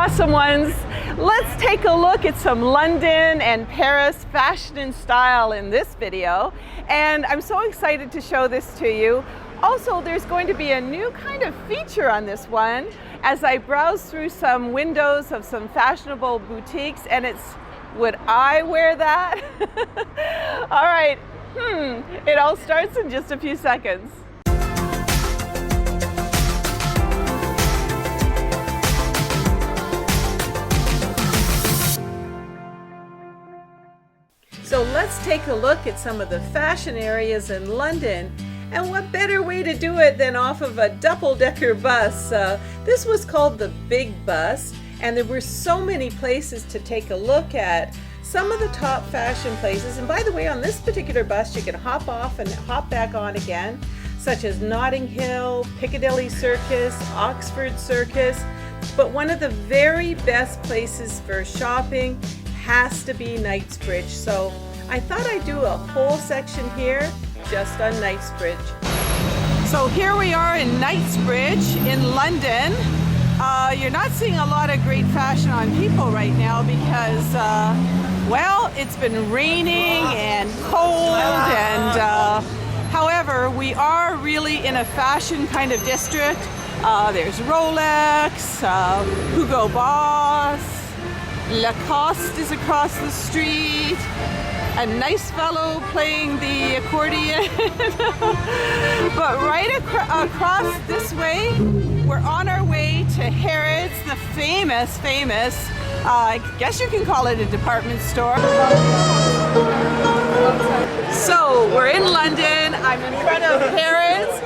awesome ones. Let's take a look at some London and Paris fashion and style in this video. And I'm so excited to show this to you. Also, there's going to be a new kind of feature on this one as I browse through some windows of some fashionable boutiques, and it's, would I wear that? All right, it all starts in just a few seconds. So let's take a look at some of the fashion areas in London, and what better way to do it than off of a double-decker bus. This was called the Big Bus, and there were so many places to take a look at. Some of the top fashion places, and by the way, on this particular bus you can hop off and hop back on again, such as Notting Hill, Piccadilly Circus, Oxford Circus. But one of the very best places for shopping has to be Knightsbridge. So I thought I'd do a whole section here just on Knightsbridge. So here we are in Knightsbridge in London. You're not seeing a lot of great fashion on people right now because, well, it's been raining and cold, and however, we are really in a fashion kind of district. There's Rolex, Hugo Boss, Lacoste is across the street, a nice fellow playing the accordion. But right across this way, we're on our way to Harrods, the famous, I guess you can call it a department store. So we're in London, I'm in front of Harrods.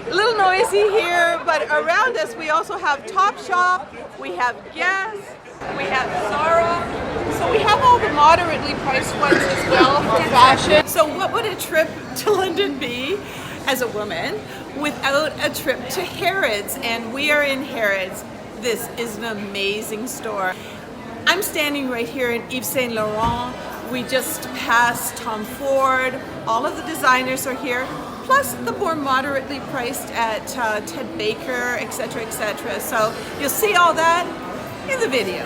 A little noisy here, but around us we also have Topshop, we have Guess, we have Zara, so we have all the moderately priced ones as well for fashion. So what would a trip to London be as a woman without a trip to Harrods? And we are in Harrods. This is an amazing store. I'm standing right here in Yves Saint Laurent. We just passed Tom Ford. All of the designers are here, plus the more moderately priced at Ted Baker, etc., etc. So you'll see all that in the video.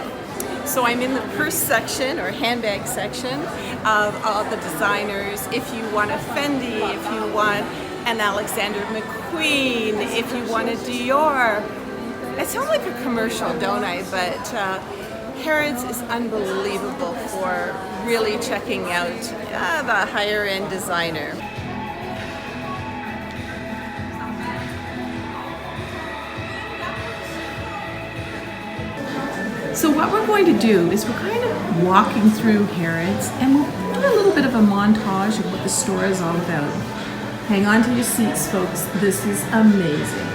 So I'm in the purse section or handbag section of all the designers. If you want a Fendi, if you want an Alexander McQueen, if you want a Dior. I sound like a commercial, don't I? But Harrods is unbelievable for really checking out the higher end designer. So what we're going to do is we're kind of walking through Harrods, and we'll do a little bit of a montage of what the store is all about. Hang on to your seats, folks. This is amazing.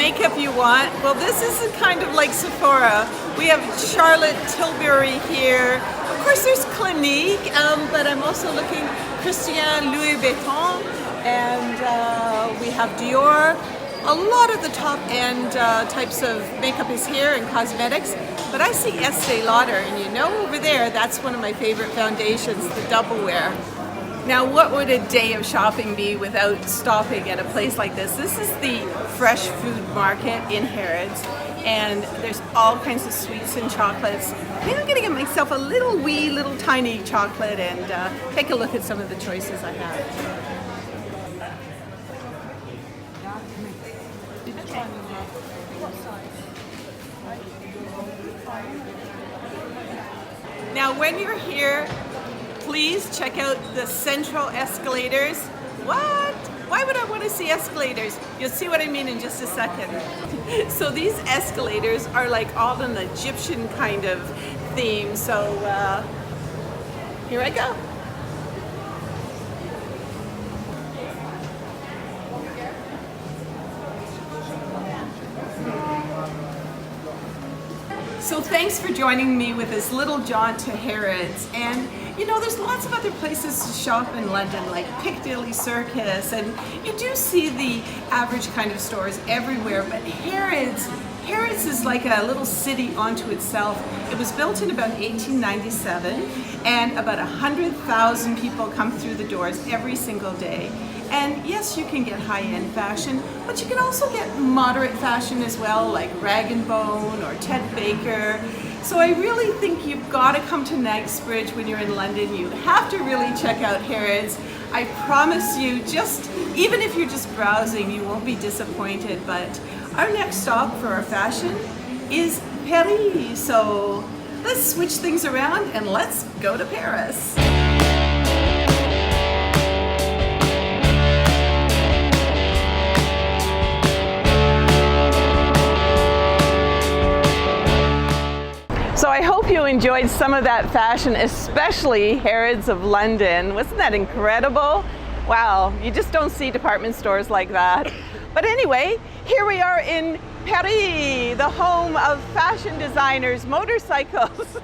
makeup you want, well, this is kind of like Sephora. We have Charlotte Tilbury here. Of course, there's Clinique, but I'm also looking Christian Louis Vuitton, and we have Dior. A lot of the top-end types of makeup is here and cosmetics, but I see Estee Lauder, and you know over there, that's one of my favorite foundations, the Double Wear. Now, what would a day of shopping be without stopping at a place like this? This is the fresh food market in Harrods, and there's all kinds of sweets and chocolates. I think I'm gonna get myself a little tiny chocolate and take a look at some of the choices I have. Now, when you're here, please check out the central escalators. What? Why would I want to see escalators? You'll see what I mean in just a second. So these escalators are like all an Egyptian kind of theme. So here I go. So thanks for joining me with this little jaunt to Harrods. And you know, there's lots of other places to shop in London, like Piccadilly Circus, and you do see the average kind of stores everywhere, but Harrods is like a little city unto itself. It was built in about 1897, and about 100,000 people come through the doors every single day. And yes, you can get high-end fashion, but you can also get moderate fashion as well, like Rag & Bone or Ted Baker. So I really think you've got to come to Knightsbridge when you're in London. You have to really check out Harrods. I promise you, even if you're just browsing, you won't be disappointed. But our next stop for our fashion is Paris. So let's switch things around and let's go to Paris. So I hope you enjoyed some of that fashion, especially Harrods of London. Wasn't that incredible? Wow, you just don't see department stores like that. But anyway, here we are in Paris, the home of fashion designers, motorcycles,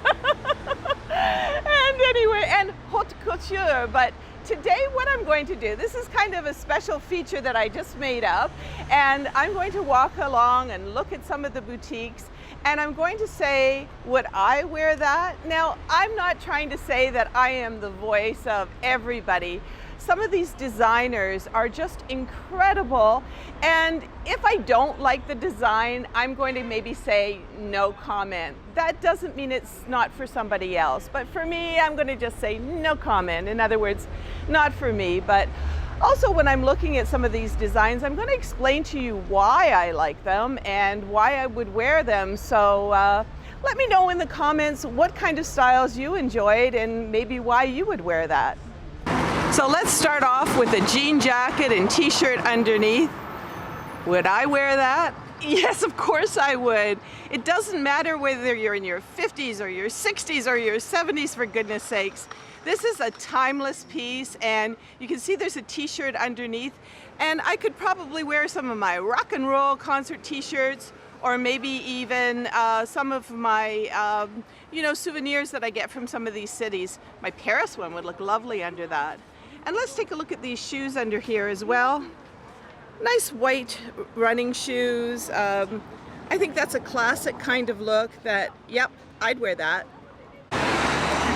and haute couture. But today what I'm going to do, this is kind of a special feature that I just made up, and I'm going to walk along and look at some of the boutiques, and I'm going to say, would I wear that? Now, I'm not trying to say that I am the voice of everybody. Some of these designers are just incredible, and if I don't like the design, I'm going to maybe say no comment. That doesn't mean it's not for somebody else, but for me, I'm going to just say no comment. In other words, not for me. But also, when I'm looking at some of these designs, I'm going to explain to you why I like them and why I would wear them. So let me know in the comments what kind of styles you enjoyed and maybe why you would wear that. So let's start off with a jean jacket and t-shirt underneath. Would I wear that? Yes, of course I would. It doesn't matter whether you're in your 50s or your 60s or your 70s, for goodness sakes. This is a timeless piece, and you can see there's a t-shirt underneath, and I could probably wear some of my rock and roll concert t-shirts, or maybe even some of my souvenirs that I get from some of these cities. My Paris one would look lovely under that. And let's take a look at these shoes under here as well. Nice white running shoes. I think that's a classic kind of look that, yep, I'd wear that.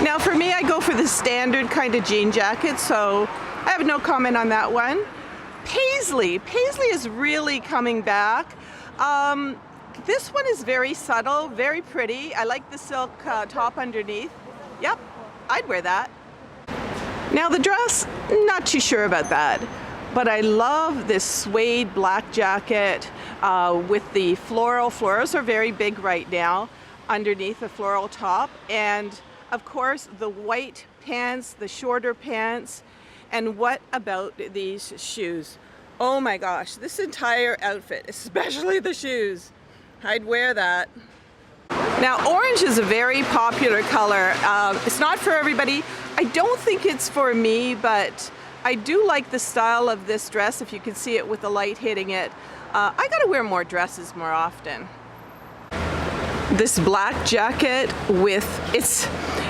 Now for me, I go for the standard kind of jean jacket, so I have no comment on that one. Paisley is really coming back. This one is very subtle, very pretty. I like the silk top underneath. Yep, I'd wear that. Now the dress, not too sure about that, but I love this suede black jacket with the floral. Florals are very big right now underneath the floral top, and of course the white pants, the shorter pants. And what about these shoes? Oh my gosh, this entire outfit, especially the shoes, I'd wear that. Now orange is a very popular color. It's not for everybody. I don't think it's for me, but I do like the style of this dress, if you can see it with the light hitting it. I gotta wear more dresses more often. This black jacket with,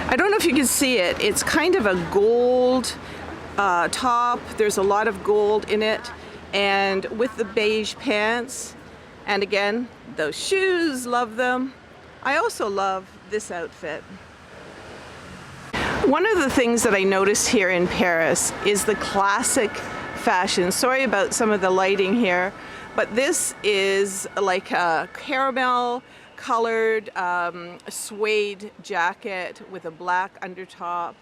I don't know if you can see it, it's kind of a gold top. There's a lot of gold in it, and with the beige pants. And again, those shoes, love them. I also love this outfit. One of the things that I noticed here in Paris is the classic fashion. Sorry about some of the lighting here, but this is like a caramel colored suede jacket with a black undertop.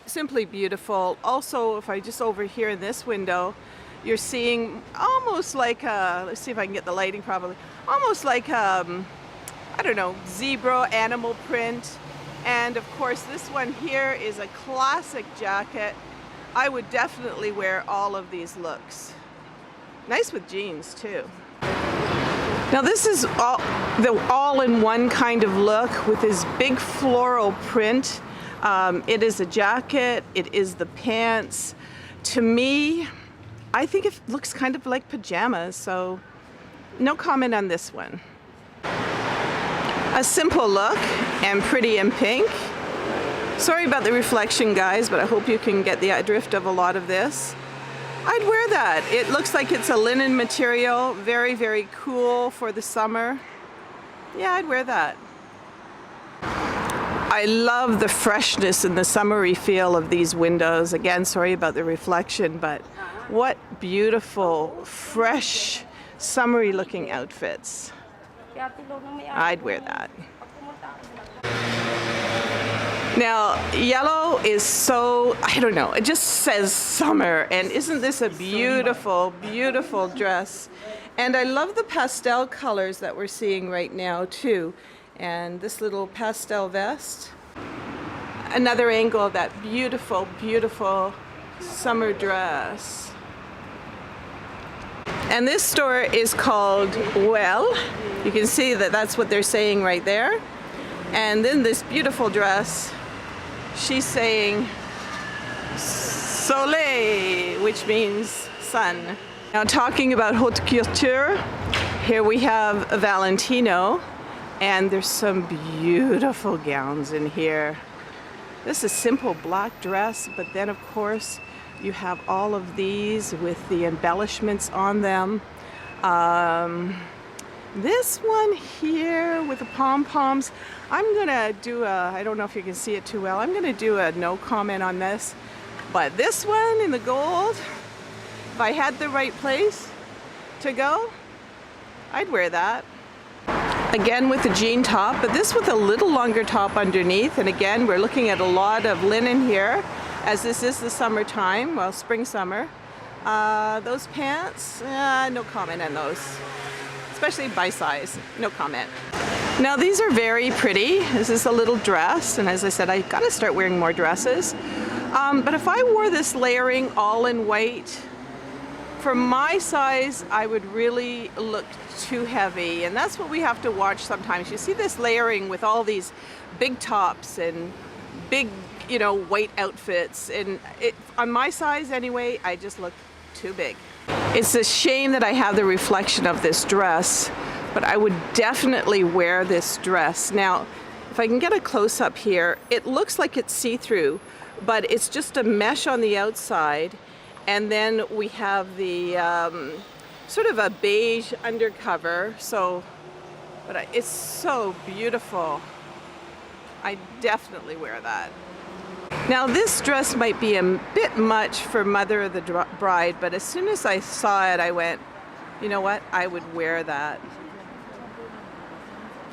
Simply beautiful. Also, if I just over here in this window, you're seeing almost like a, let's see if I can get the lighting properly, almost like I don't know, zebra animal print. And of course this one here is a classic jacket. I would definitely wear all of these looks. Nice with jeans too. Now this is the all-in-one kind of look with this big floral print. It is a jacket, it is the pants. To me, I think it looks kind of like pajamas, so no comment on this one. A simple look and pretty in pink. Sorry about the reflection, guys, but I hope you can get the drift of a lot of this. I'd wear that. It looks like it's a linen material, very, very cool for the summer. Yeah, I'd wear that. I love the freshness and the summery feel of these windows. Again, sorry about the reflection, but what beautiful, fresh, summery looking outfits. I'd wear that. Now, yellow is so, I don't know, it just says summer, and isn't this a beautiful, beautiful dress? And I love the pastel colors that we're seeing right now too. And this little pastel vest. Another angle of that beautiful, beautiful summer dress. And this store is called Well. You can see that that's what they're saying right there. And then this beautiful dress, she's saying Soleil, which means sun. Now talking about haute couture, here we have Valentino, and there's some beautiful gowns in here. This is a simple black dress, but then of course you have all of these with the embellishments on them. This one here with the pom-poms, I'm gonna do a, I don't know if you can see it too well, I'm gonna do a no comment on this. But this one in the gold, if I had the right place to go, I'd wear that. Again with the jean top, but this with a little longer top underneath. And again, we're looking at a lot of linen here, as this is the summertime, well, spring, summer. Those pants, no comment on those. Especially by size, no comment. Now these are very pretty. This is a little dress, and as I said, I gotta start wearing more dresses. But if I wore this layering all in white, for my size, I would really look too heavy, and that's what we have to watch sometimes. You see this layering with all these big tops and big, you know, white outfits, and on my size anyway, I just look too big. It's a shame that I have the reflection of this dress, but I would definitely wear this dress. Now, if I can get a close-up here, it looks like it's see-through, but it's just a mesh on the outside, and then we have the sort of a beige undercover. So, but it's so beautiful. I definitely wear that. Now this dress might be a bit much for mother of the bride, but as soon as I saw it, I went, you know what, I would wear that.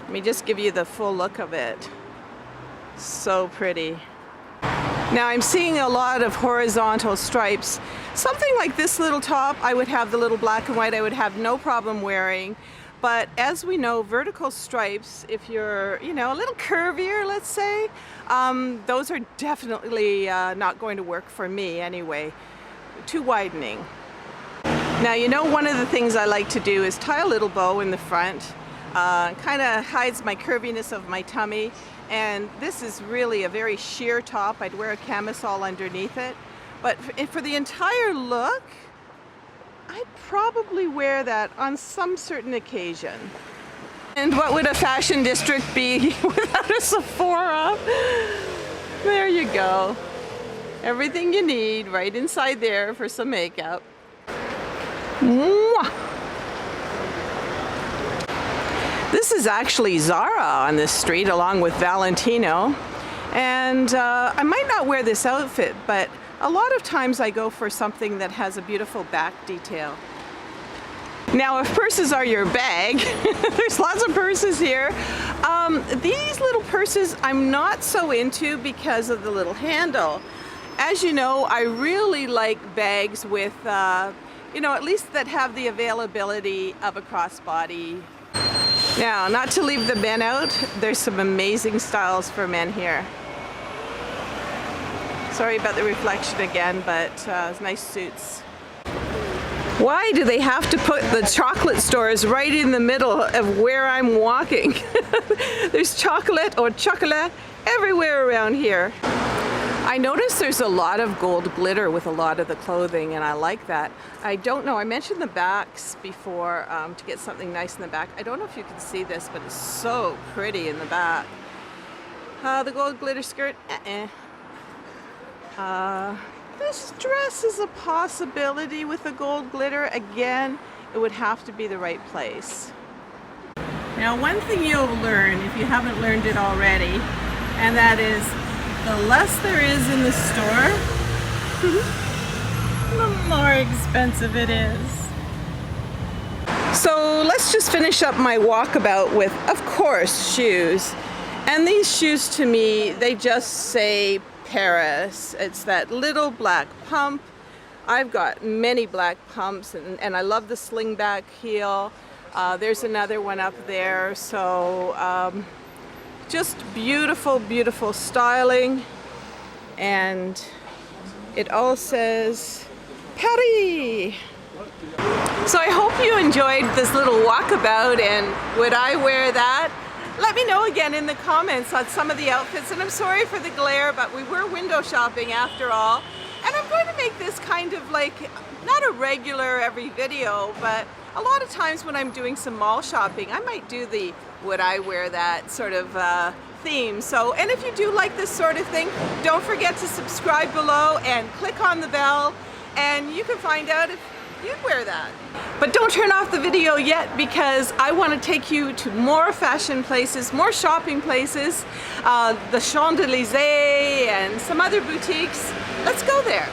Let me just give you the full look of it. So pretty. Now I'm seeing a lot of horizontal stripes. Something like this little top, I would have the little black and white, I would have no problem wearing. But as we know, vertical stripes, if you're, you know, a little curvier, let's say, those are definitely not going to work for me anyway. Too widening. Now, you know, one of the things I like to do is tie a little bow in the front. Kind of hides my curviness of my tummy. And this is really a very sheer top. I'd wear a camisole underneath it. But for the entire look, I'd probably wear that on some certain occasion. And what would a fashion district be without a Sephora? There you go. Everything you need right inside there for some makeup. Mwah! This is actually Zara on this street along with Valentino. And I might not wear this outfit, but a lot of times I go for something that has a beautiful back detail. Now, if purses are your bag, there's lots of purses here. These little purses I'm not so into because of the little handle. As you know, I really like bags with, you know, at least that have the availability of a crossbody. Now, not to leave the men out, there's some amazing styles for men here. Sorry about the reflection again, but nice suits. Why do they have to put the chocolate stores right in the middle of where I'm walking? There's chocolate or chocolate everywhere around here. I noticed there's a lot of gold glitter with a lot of the clothing, and I like that. I don't know, I mentioned the backs before to get something nice in the back. I don't know if you can see this, but it's so pretty in the back. The gold glitter skirt, this dress is a possibility with the gold glitter. Again, it would have to be the right place. Now, one thing you'll learn if you haven't learned it already, and that is the less there is in the store, the more expensive it is. So let's just finish up my walkabout with, of course, shoes. And these shoes to me, they just say Paris. It's that little black pump. I've got many black pumps, and I love the slingback heel. There's another one up there. So just beautiful, beautiful styling. And it all says Paris. So I hope you enjoyed this little walkabout, and would I wear that? Let me know again in the comments on some of the outfits, and I'm sorry for the glare, but we were window shopping after all. And I'm going to make this kind of like, not a regular every video, but a lot of times when I'm doing some mall shopping, I might do the would I wear that sort of theme. So, and if you do like this sort of thing, don't forget to subscribe below and click on the bell, and you can find out if you'd wear that. But don't turn off the video yet, because I want to take you to more fashion places, more shopping places, the Champs de Elysees and some other boutiques. Let's go there.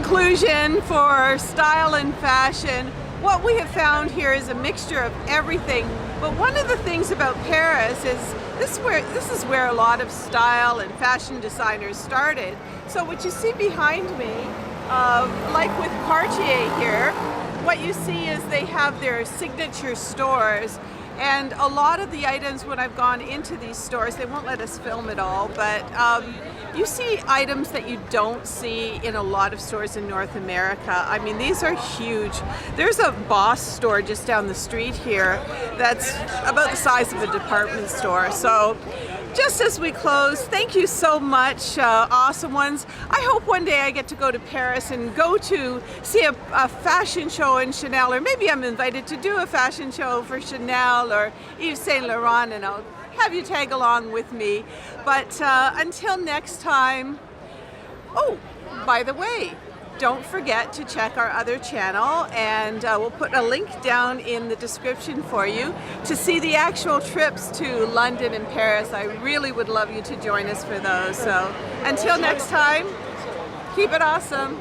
conclusion for style and fashion, what we have found here is a mixture of everything. But one of the things about Paris is this is where a lot of style and fashion designers started. So what you see behind me, like with Cartier here, what you see is they have their signature stores. And a lot of the items, when I've gone into these stores, they won't let us film it all, but you see items that you don't see in a lot of stores in North America. I mean, these are huge. There's a Boss store just down the street here that's about the size of a department store. So just as we close, thank you so much, awesome ones. I hope one day I get to go to Paris and go to see a fashion show in Chanel, or maybe I'm invited to do a fashion show for Chanel or Yves Saint Laurent, and I'll have you tag along with me. But until next time, oh, by the way, don't forget to check our other channel, and we'll put a link down in the description for you to see the actual trips to London and Paris. I really would love you to join us for those. So until next time, keep it awesome.